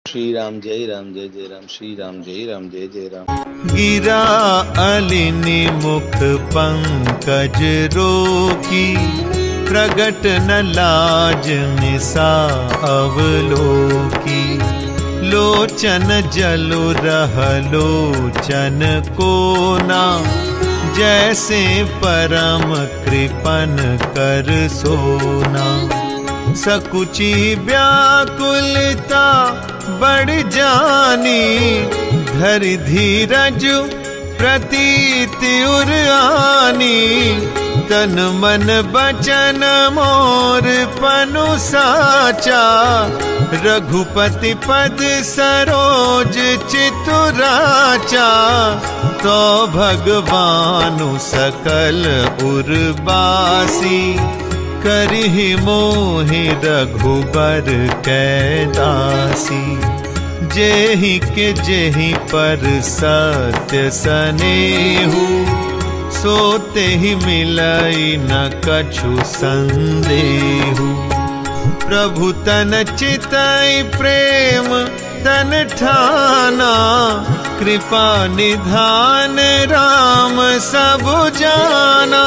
श्री राम जय जय राम, श्री राम जय जय राम। गिरा अलिनि मुख पंकज रोकी, प्रगट न लाज निसा अवलोकी। लोचन जलु रह लोचन कोना, जैसे परम कृपन कर सोना। सकुची व्याकुलता बढ़ जानी, धरि धीरज प्रतीति उर आनी। तन मन बचन मोर पनु साचा, रघुपति पद सरोज चितुराचा। तो भगवानु सकल उर्बासी, करहि मोहि रघुबर कै दासी। जेहि के जेहि पर सत्य सनेहु, सोते ही मिलई न कछु संदेहु। प्रभु तन चितई प्रेम तन ठाना, कृपा निधान राम सब जाना।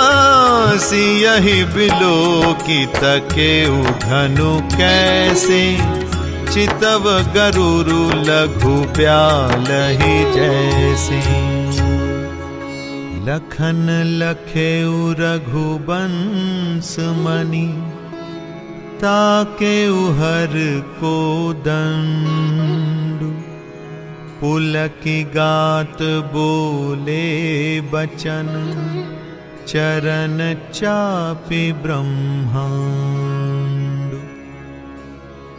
सियहि बिलोकी तकेउ धनु कैसे, चितव गरुरु लघु ब्यालहि जैसे। लखन लखेउ रघुबंश मणि, ताकेउ हर को दंडु। पुलकी गात बोले बचन, चरण चापि ब्रह्मांडु।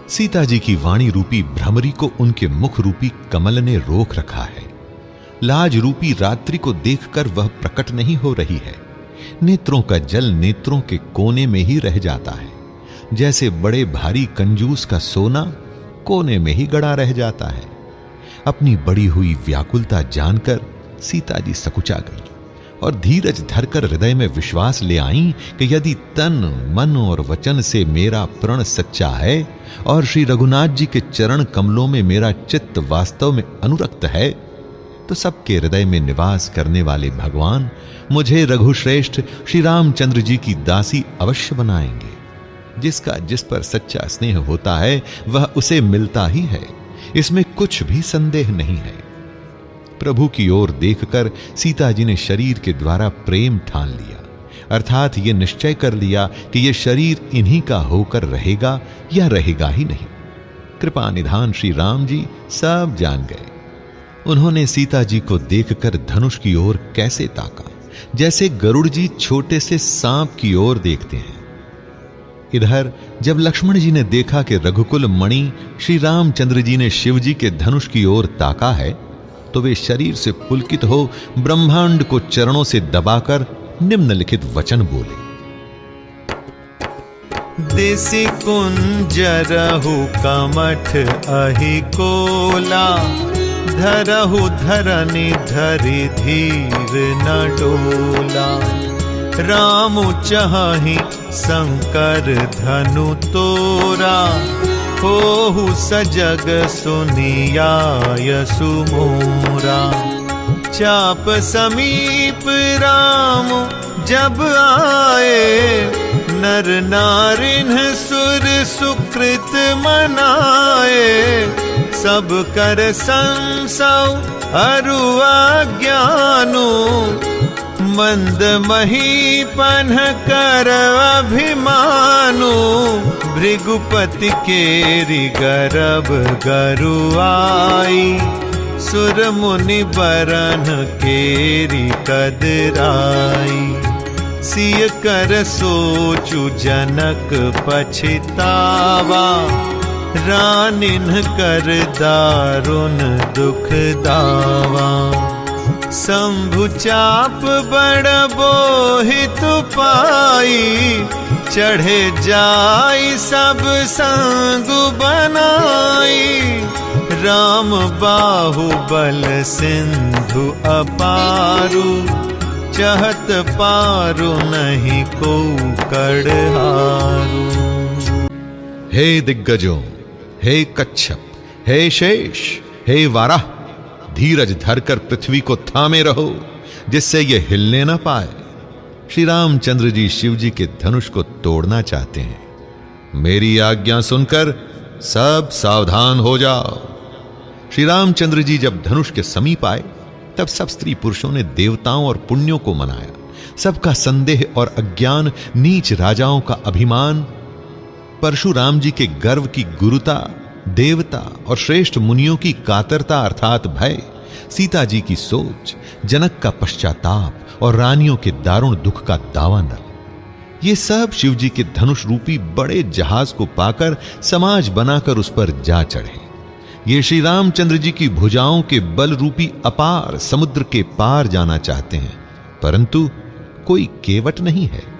सीता जी की वाणी रूपी भ्रमरी को उनके मुख रूपी कमल ने रोक रखा है। लाज रूपी रात्रि को देखकर वह प्रकट नहीं हो रही है। नेत्रों का जल नेत्रों के कोने में ही रह जाता है, जैसे बड़े भारी कंजूस का सोना कोने में ही गड़ा रह जाता है। अपनी बड़ी हुई व्याकुलता जानकर सीता जी सकुचा गई और धीरज धरकर हृदय में विश्वास ले आईं कि यदि तन मन और वचन से मेरा प्रण सच्चा है और श्री रघुनाथ जी के चरण कमलों में मेरा चित्त वास्तव में अनुरक्त है, तो सबके हृदय में निवास करने वाले भगवान मुझे रघुश्रेष्ठ श्री रामचंद्र जी की दासी अवश्य बनाएंगे। जिसका जिस पर सच्चा स्नेह होता है वह उसे मिलता ही है, इसमें कुछ भी संदेह नहीं है। प्रभु की ओर देखकर सीता जी ने शरीर के द्वारा प्रेम ठान लिया, अर्थात ये निश्चय कर लिया कि यह शरीर इन्हीं का होकर रहेगा या रहेगा ही नहीं। कृपा निधान श्री राम जी सब जान गए। उन्होंने सीता जी को देखकर धनुष की ओर कैसे ताका, जैसे गरुड़ जी छोटे से सांप की ओर देखते हैं। इधर जब लक्ष्मण जी ने देखा कि रघुकुल मणि श्री रामचंद्र जी ने शिव जी के धनुष की ओर ताका है, तो वे शरीर से पुलकित हो ब्रह्मांड को चरणों से दबाकर निम्नलिखित वचन बोले। दिसि कुंजरहु कमठ अहि कोला, धरहु धरनि धरि धीर न डोला। राम चाहि शंकर धनु तोरा, होहु सजग सुनियाय सुमोरा। चाप समीप राम जब आए, नर नारिन सुर सुकृत मनाए। सब कर संसव अरु अज्ञानु, मंद महीपन कर अभिमानु। भृगुपति केरि गर्भ गरुआई, सुर मुनि बरन केरि कदराई। सिय कर सोचु जनक पछतावा, रानिन कर दारुण दुख दावा। शंभु चाप बड़ बोहित पाई, चढ़े जाई सब संग बनाई। राम बाहु बल सिंधु अपारु, चहत पारु नहीं को कड़हारू। हे दिग्गजों, हे कच्छप, हे शेष, हे वाराह, धीरज धरकर पृथ्वी को थामे रहो, जिससे यह हिलने ना पाए। श्री रामचंद्र जी शिव जी के धनुष को तोड़ना चाहते हैं। मेरी आज्ञा सुनकर सब सावधान हो जाओ। श्री रामचंद्र जी जब धनुष के समीप आए, तब सब स्त्री पुरुषों ने देवताओं और पुण्यों को मनाया। सबका संदेह और अज्ञान, नीच राजाओं का अभिमान, परशुराम जी के गर्व की गुरुता, देवता और श्रेष्ठ मुनियों की कातरता अर्थात भय, सीता जी की सोच, जनक का पश्चाताप और रानियों के दारुण दुख का दावानल, ये सब शिव जी के धनुष रूपी बड़े जहाज को पाकर समाज बनाकर उस पर जा चढ़े। ये श्री रामचंद्र जी की भुजाओं के बल रूपी अपार समुद्र के पार जाना चाहते हैं, परंतु कोई केवट नहीं है।